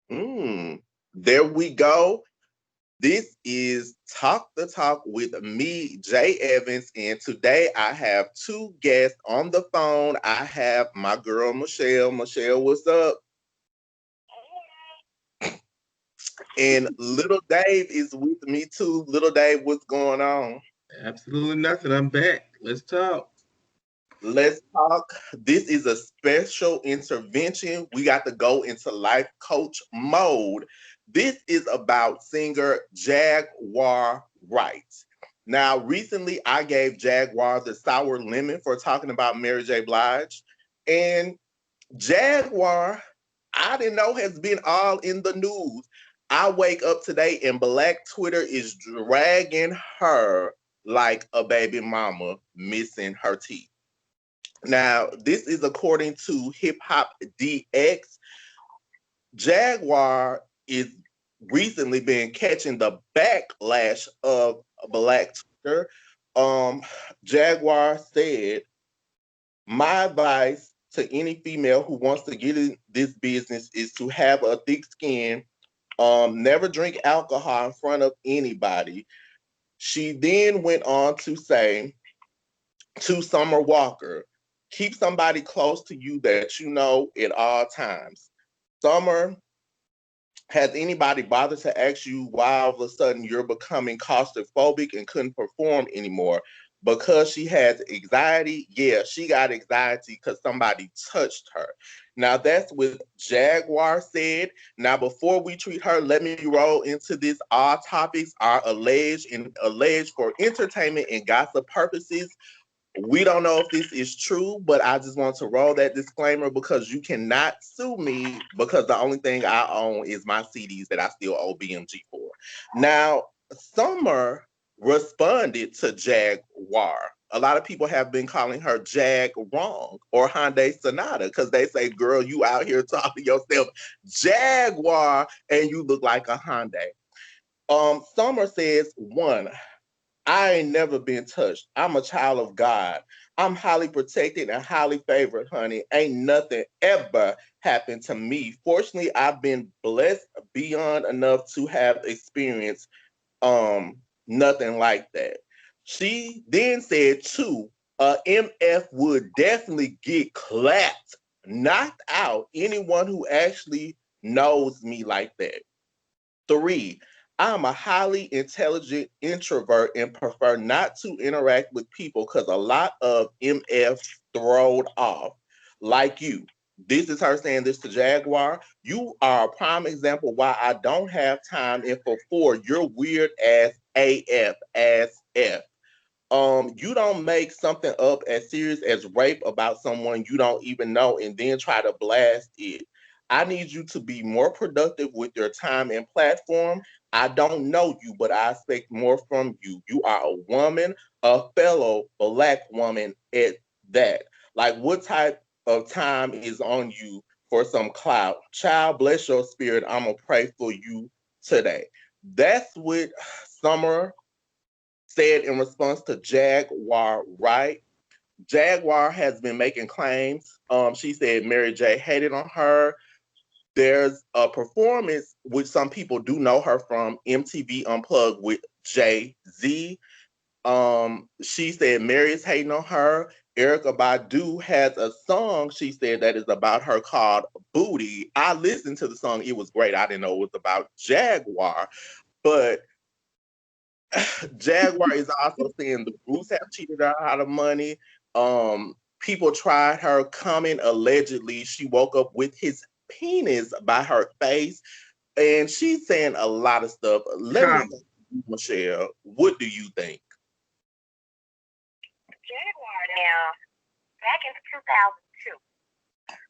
There we go. This is Talk the Talk with me, J.Evans, and today I have two guests on the phone. I have my girl, Michelle. Michelle, what's up? And little Dave is with me too. Little Dave, what's going on? Absolutely nothing. I'm back. Let's talk. Let's talk. This is a special intervention. We got to go into life coach mode. This is about singer Jaguar Wright. Now, recently I gave Jaguar the sour lemon for talking about Mary J. Blige. And Jaguar, I didn't know, has been all in the news. I wake up today and Black Twitter is dragging her like a baby mama missing her teeth. Now, this is according to Hip Hop DX. Jaguar is recently been catching the backlash of Black Twitter. Um, Jaguar said, "My advice to any female who wants to get in this business is to have a thick skin. Never drink alcohol in front of anybody." She then went on to say to Summer Walker, "Keep somebody close to you that you know at all times." Summer, has anybody bothered to ask you why all of a sudden you're becoming claustrophobic and couldn't perform anymore? Because she has anxiety? Yeah, she got anxiety because somebody touched her. Now that's what Jaguar said. Now before we treat her, let me roll into this. All topics are alleged for entertainment and gossip purposes. We don't know if this is true, but I just want to roll that disclaimer because you cannot sue me because the only thing I own is my CDs that I still owe BMG for. Now, Summer responded to Jaguar. A lot of people have been calling her Jag wrong or Hyundai Sonata because they say, "Girl, you out here talking yourself Jaguar and you look like a Hyundai." Summer says, one, "I ain't never been touched. I'm a child of God. I'm highly protected and highly favored, honey. Ain't nothing ever happened to me. Fortunately, I've been blessed beyond enough to have experienced nothing like that." She then said, two, MF would definitely get clapped, knocked out anyone who actually knows me like that. Three, I'm a highly intelligent introvert and prefer not to interact with people because a lot of MF throwed off like you. This is her saying this to Jaguar. "You are a prime example why I don't have time. And for four, you're weird as AF, as F. You don't make something up as serious as rape about someone you don't even know and then try to blast it. I need you to be more productive with your time and platform. I don't know you, but I expect more from you. You are a woman, a fellow Black woman at that. Like, what type of time is on you for some clout? Child, bless your spirit. I'm going to pray for you today." That's what Summer said in response to Jaguar Wright. Jaguar has been making claims. She said Mary J hated on her. There's a performance which some people do know her from, MTV Unplugged with Jay Z. She said Mary is hating on her. Erica Badu has a song she said that is about her called Booty. I listened to the song. It was great. I didn't know it was about Jaguar. But Jaguar is also saying the Bruce have cheated her out of money. People tried her coming. Allegedly, she woke up with his penis by her face, and she's saying a lot of stuff. Let me, Comma. Michelle, what do you think? Jaguar now, back in 2002,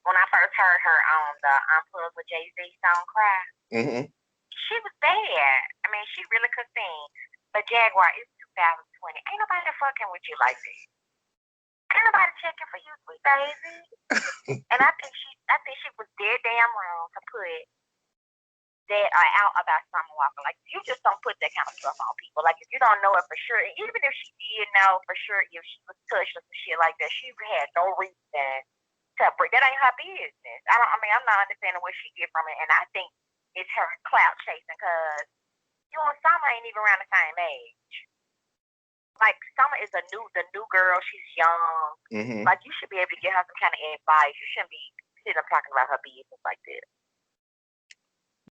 when I first heard her on the Unplugged with Jay Z song Cry, Hmm. she was bad. I mean, she really could sing. But Jaguar, it's 2020. Ain't nobody fucking with you like this. Ain't nobody checking for you, sweet baby. And I think she was dead damn wrong to put that out about Summer Walker. Like, you just don't put that kind of stuff on people. Like, if you don't know it for sure, even if she did know for sure if she was touched or some shit like that, she had no reason to break. That ain't her business. I mean, I'm not understanding where she get from it. And I think it's her clout chasing because you and Summer ain't even around the same age. Like Summer is the new girl. She's young. Mm-hmm. Like you should be able to get her some kind of advice. You shouldn't be sitting up talking about her business like this.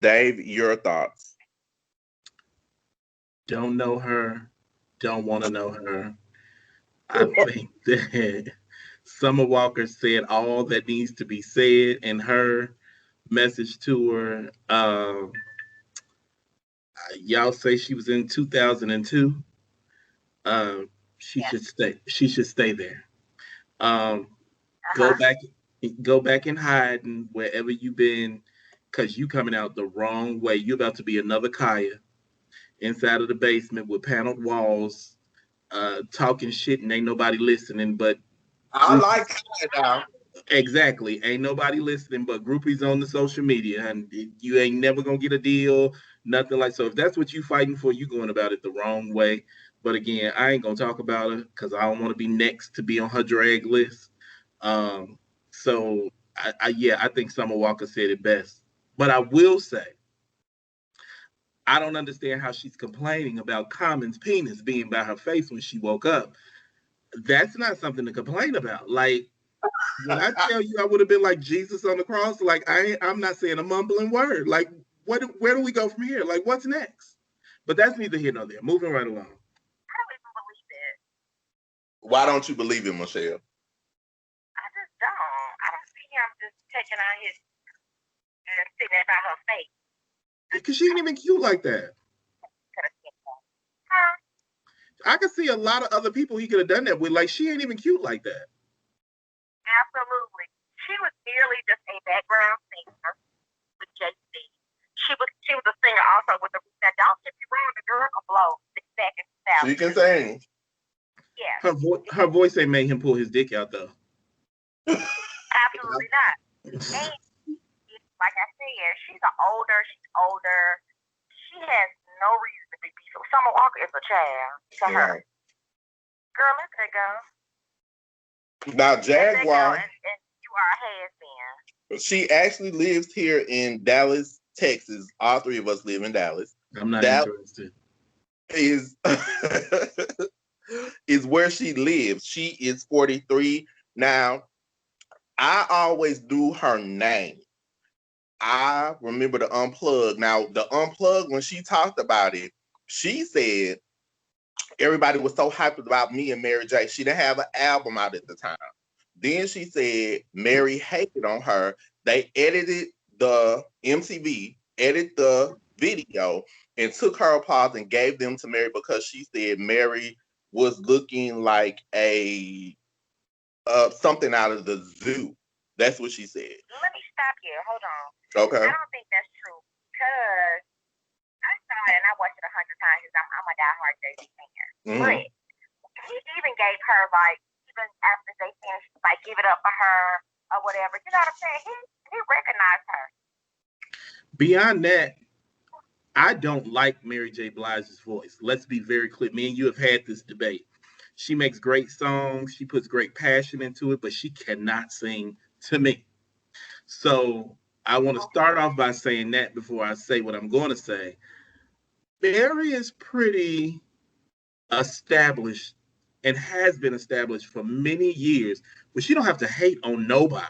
Dave, your thoughts? Don't know her. Don't want to know her. I think that Summer Walker said all that needs to be said in her message to her. Y'all say she was in 2002. Uh, she Yeah. should stay. She should stay there. Um, go Uh-huh. back. Go back and hide and wherever you been, cause you coming out the wrong way. You about to be another Kaya inside of the basement with paneled walls, talking shit and ain't nobody listening. But I groupies. like it now. Exactly. Ain't nobody listening but groupies on the social media, and you ain't never gonna get a deal, nothing like so. If that's what you fighting for, you going about it the wrong way. But again, I ain't gonna talk about her because I don't want to be next to be on her drag list. Um, so yeah, I think Summer Walker said it best. But I will say, I don't understand how she's complaining about Common's penis being by her face when she woke up. That's not something to complain about. Like when I tell you I would have been like Jesus on the cross, like I'm not saying a mumbling word. Like where do we go from here? Like what's next? But that's neither here nor there. Moving right along. I don't even believe it. Why don't you believe it, Michelle? I just don't. I don't see him just taking out his and sitting about her face. Because she ain't even cute like that. Huh? I could see a lot of other people he could have done that with. Like she ain't even cute like that. Absolutely. She was merely just a background singer with JC. She was a singer also with the that don't get me wrong, the girl can blow back in She 2000. can sing. Yeah. Her voice ain't made him pull his dick out though. Absolutely not. And like I said, she's older. She has no reason to be beefing. Summer Walker is a child to her. Right. Girl, let that go. Now, Let that go, Jaguar, and you are a has-been. she actually lives here in Dallas, Texas. All three of us live in Dallas. I'm not Dallas interested. is is where she lives. She is 43 now. I always do her name. I remember the unplug. Now, the unplug, when she talked about it, she said everybody was so hyped about me and Mary J. She didn't have an album out at the time. Then she said Mary hated on her. They edited the MTV, edited the video, and took her apart and gave them to Mary because she said Mary was looking like a something out of the zoo. That's what she said. Let me stop you. Hold on. Okay. I don't think that's true because I saw it and I watched it 100 times because I'm a diehard JV fan. Mm-hmm. But he even gave her like even after they finished like give it up for her or whatever. You know what I'm saying? He recognized her. Beyond that, I don't like Mary J. Blige's voice. Let's be very clear. Me and you have had this debate. She makes great songs. She puts great passion into it, but she cannot sing to me. So I want to start off by saying that before I say what I'm going to say. Mary is pretty established and has been established for many years, but she don't have to hate on nobody.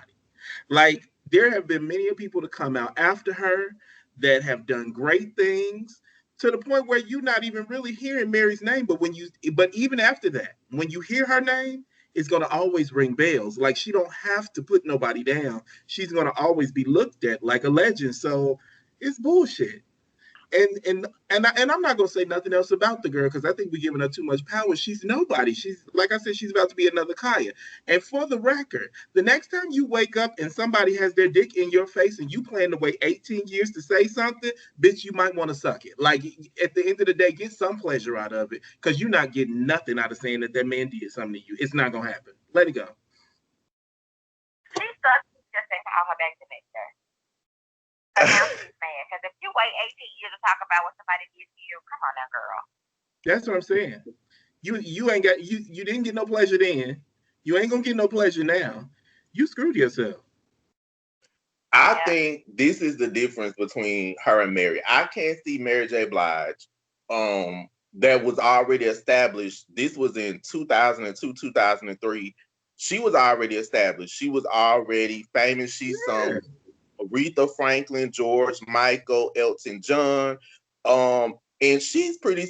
Like there have been many people to come out after her that have done great things to the point where you're not even really hearing Mary's name. But even after that, when you hear her name, it's gonna always ring bells. Like she don't have to put nobody down. She's gonna always be looked at like a legend. So it's bullshit. And I'm not gonna say nothing else about the girl because I think we're giving her too much power. She's nobody. She's like I said, she's about to be another Kaya. And for the record, the next time you wake up and somebody has their dick in your face and you plan to wait 18 years to say something, bitch, you might want to suck it. Like at the end of the day, get some pleasure out of it because you're not getting nothing out of saying that man did something to you. It's not gonna happen. Let it go. She sucks just ain't all her back to make her. So now she's mad because if you wait 18 years to talk about what somebody did to you, come on now, girl. That's what I'm saying. You ain't got you didn't get no pleasure then. You ain't gonna get no pleasure now. You screwed yourself. I Yeah. think this is the difference between her and Mary. I can't see Mary J. Blige, that was already established. This was in 2002, 2003. She was already established. She was already famous. She Yeah. sung Aretha Franklin, George Michael, Elton John. And she's pretty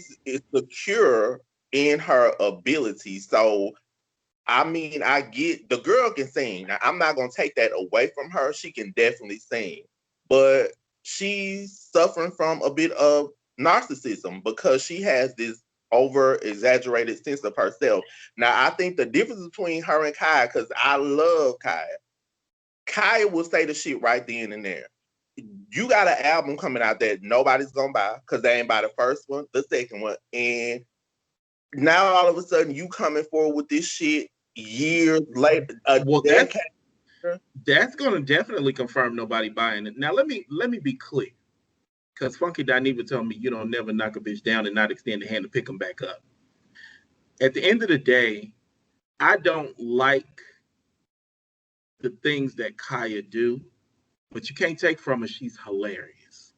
secure in her ability. So I mean, I get the girl can sing. Now, I'm not gonna take that away from her. She can definitely sing, but she's suffering from a bit of narcissism because she has this over exaggerated sense of herself. Now, I think the difference between her and Kaya, because I love Kaya, Kaya will say the shit right then and there. You got an album coming out that nobody's gonna buy because they ain't buy the first one, the second one, and now all of a sudden you coming forward with this shit years later, a Well, decade. that's gonna definitely confirm nobody buying it. Now let me be clear, because Funky Dineva told me you don't never knock a bitch down and not extend the hand to pick them back up. At the end of the day, I don't like the things that Kaya do, but you can't take from her she's hilarious.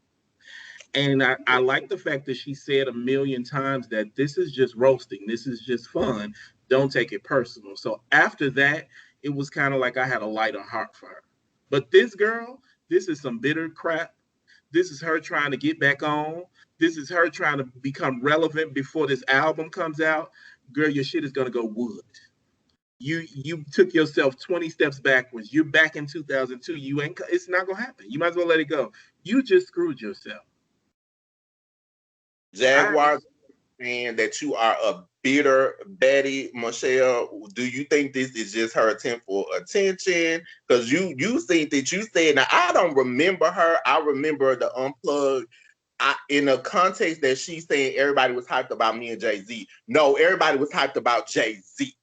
And I like the fact that she said a million times that this is just roasting, this is just fun. Don't take it personal. So after that, it was kind of like I had a lighter heart for her. But this girl, this is some bitter crap. This is her trying to get back on. This is her trying to become relevant before this album comes out. Girl, your shit is gonna go wood. You took yourself 20 steps backwards. You're back in 2002. You ain't. It's not gonna happen. You might as well let it go. You just screwed yourself. I Jaguar saying that you are a bitter Betty Michelle. Do you think this is just her attempt for attention? Because you think that you said, now I don't remember her. I remember the unplugged. In the context that she's saying everybody was hyped about me and Jay Z. No, everybody was hyped about Jay Z.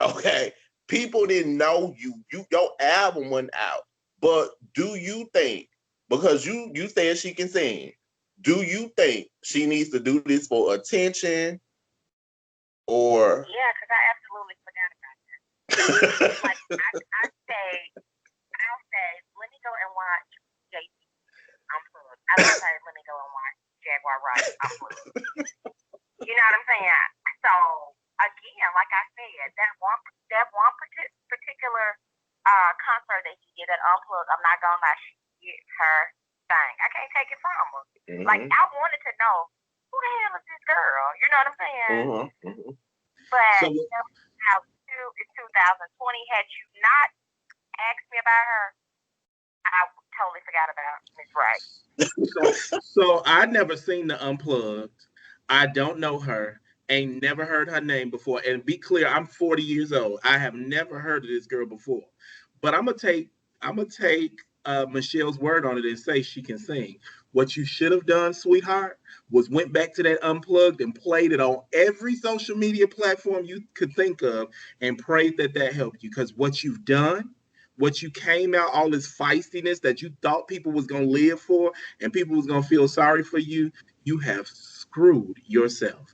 Okay, people didn't know you. Your album went out. But do you think, because you said she can sing, do you think she needs to do this for attention or? Yeah, because I absolutely forgot about that. Like I'll say, let me go and watch JT Unplugged. I don't say, let me go and watch Jaguar Wright Unplugged. You know what I'm saying? So again, like I said, that one particular concert that he did at Unplugged, I'm not gonna lie, she did her thing. I can't take it from her. Mm-hmm. Like I wanted to know who the hell is this girl? You know what I'm saying? Mm-hmm. Mm-hmm. But so now in 2020, had you not asked me about her, I totally forgot about Miss Wright. so I never seen the Unplugged. I don't know her. Ain't never heard her name before. And be clear, I'm 40 years old. I have never heard of this girl before. But I'm gonna take Michelle's word on it and say she can sing. What you should have done, sweetheart, was went back to that Unplugged and played it on every social media platform you could think of and prayed that that helped you. Because what you've done, what you came out, all this feistiness that you thought people was gonna live for and people was gonna feel sorry for you, you have screwed yourself.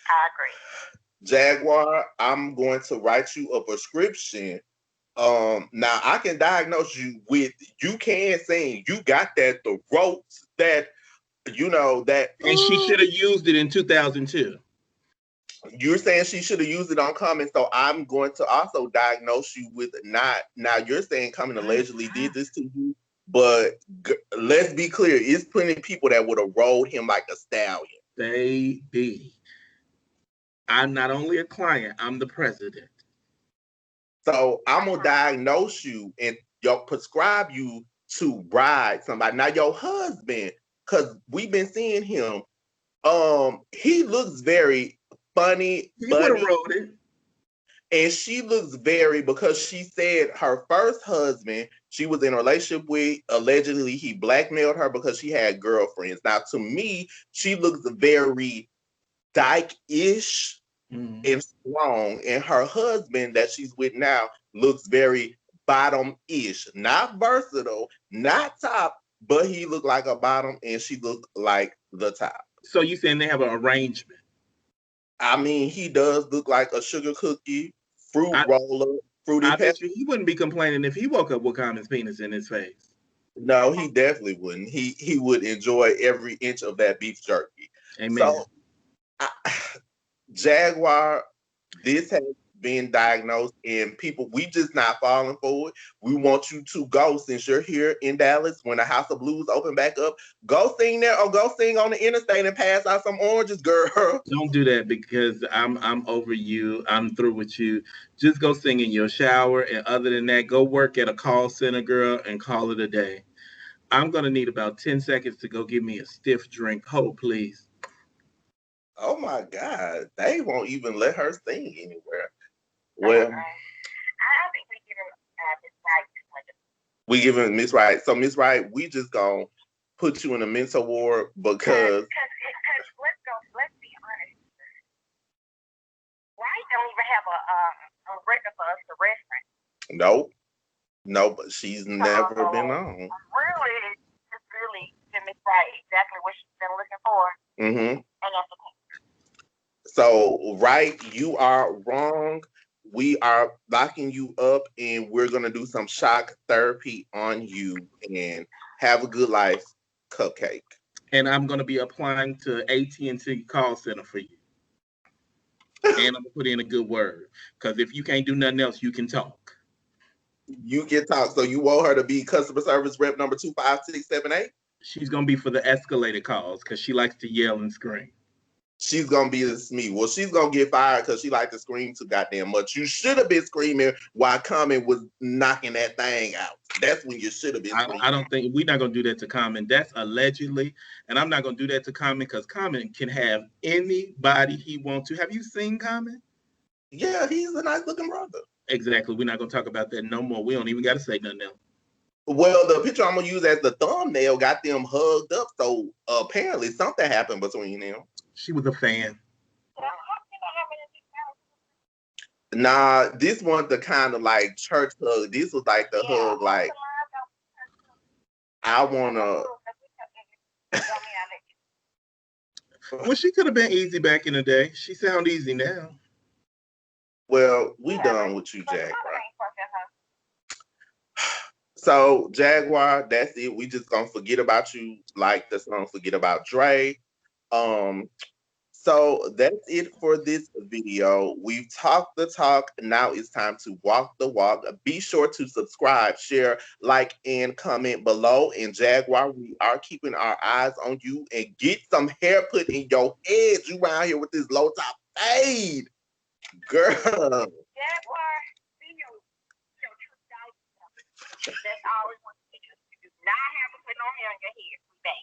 I agree. Jaguar, I'm going to write you a prescription. Now I can diagnose you with, you can sing. You got that throat, that that. And she should have used it in 2002. You're saying she should have used it on Common, so I'm going to also diagnose you with not. Now you're saying Common allegedly did this to you, but let's be clear, it's plenty of people that would have rolled him like a stallion. Baby, I'm not only a client, I'm the president. So I'm gonna diagnose you and prescribe you to bride somebody. Now your husband, because we've been seeing him, he looks very funny, He would have funny. wrote it. And she looks very, because she said her first husband she was in a relationship with, allegedly he blackmailed her because she had girlfriends. Now, to me, she looks very dyke-ish and strong. And her husband that she's with now looks very bottom-ish. Not versatile, not top, but he looked like a bottom and she looked like the top. So you saying they have an arrangement? I mean, he does look like a sugar cookie, fruit I, roller, Fruity I Pebbles. bet you he wouldn't be complaining if he woke up with Common's penis in his face. No, he definitely wouldn't. He would enjoy every inch of that beef jerky. Amen. So, I, Jaguar, this has been diagnosed, and people, we just not falling for it. We want you to go, since you're here in Dallas, when the House of Blues open back up, go sing there or go sing on the interstate and pass out some oranges, girl. Don't do that because I'm over you. I'm through with you. Just go sing in your shower, and other than that, go work at a call center, girl, and call it a day. I'm gonna need about 10 seconds to go get me a stiff drink. Hold, please. Oh my God, they won't even let her sing anywhere. Okay. Well, I think we give him this right too much. we giving Miss Wright. So Miss Wright, we just gonna put you in a mental ward because Let's be honest. Wright don't even have a record for us to reference. nope, but she's never been on. Really, Miss Wright exactly what she's been looking for, Mm-hmm. and that's okay. So, Wright, you are wrong. We are locking you up, and we're gonna do some shock therapy on you. And have a good life, Cupcake. And I'm gonna be applying to AT&T call center for you. And I'm gonna put in a good word. Because if you can't do nothing else, you can talk. You can talk. So you want her to be customer service rep number 25678? She's gonna be for the escalated calls because she likes to yell and scream. She's gonna be this me. Well, she's gonna get fired because she liked to scream too goddamn much. You should have been screaming while Common was knocking that thing out. That's when you should have been screaming. I don't think we're not gonna do that to Common. That's allegedly, and I'm not gonna do that to Common because Common can have anybody he wants to. Have you seen Common? Yeah, he's a nice looking brother. Exactly. We're not gonna talk about that no more. We don't even gotta say nothing else. Well, the picture I'm gonna use as the thumbnail got them hugged up, so apparently something happened between them. She was a fan. Nah, this one's the kind of like church hug. This was like the hug, like I wanna. Well, she could have been easy back in the day. She sound easy now. Well, we done with you, Jaguar. So Jaguar, that's it. We just gonna forget about you, like the song "Forget About Dre." So that's it for this video. We've talked the talk. Now it's time to walk the walk. Be sure to subscribe, share, like, and comment below. And Jaguar, we are keeping our eyes on you, and get some hair put in your head. You around here with this low top fade, girl. Jaguar, see your true diagnose. That's all we want to do. You do not have to put no hair on your head. We back.